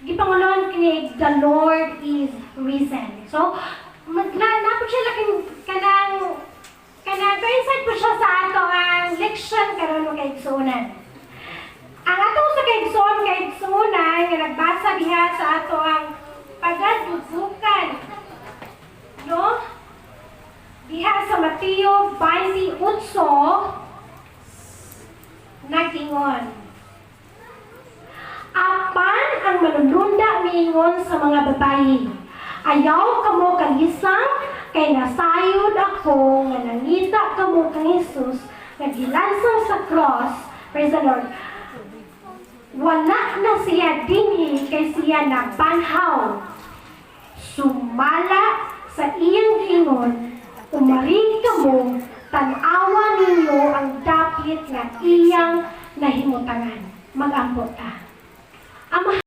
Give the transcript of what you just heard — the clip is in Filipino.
gipangulon kini the Lord is risen. So napod siya laking kanang coincide po siya sa ato ang leksyon karon mga kaigsuonan. Ang atong sa kaigsuonan nga nagbasa diha sa ato ang pagadudukan, no? Diha sa Mateo 28 nagingon, apan ang manununda miingon sa mga babayi, ayaw kamo kalisang kay nasayod ako nga nangita kamo kang Jesus nga gilansang sa cross. Praise the Lord. Wala na siya dinhi kay siya nabanhaw. Sumala sa iyang giingon, umaring kamo, tan-awa ninyo ang dapit nga iyang nahimutangan. Mag-ambot ta.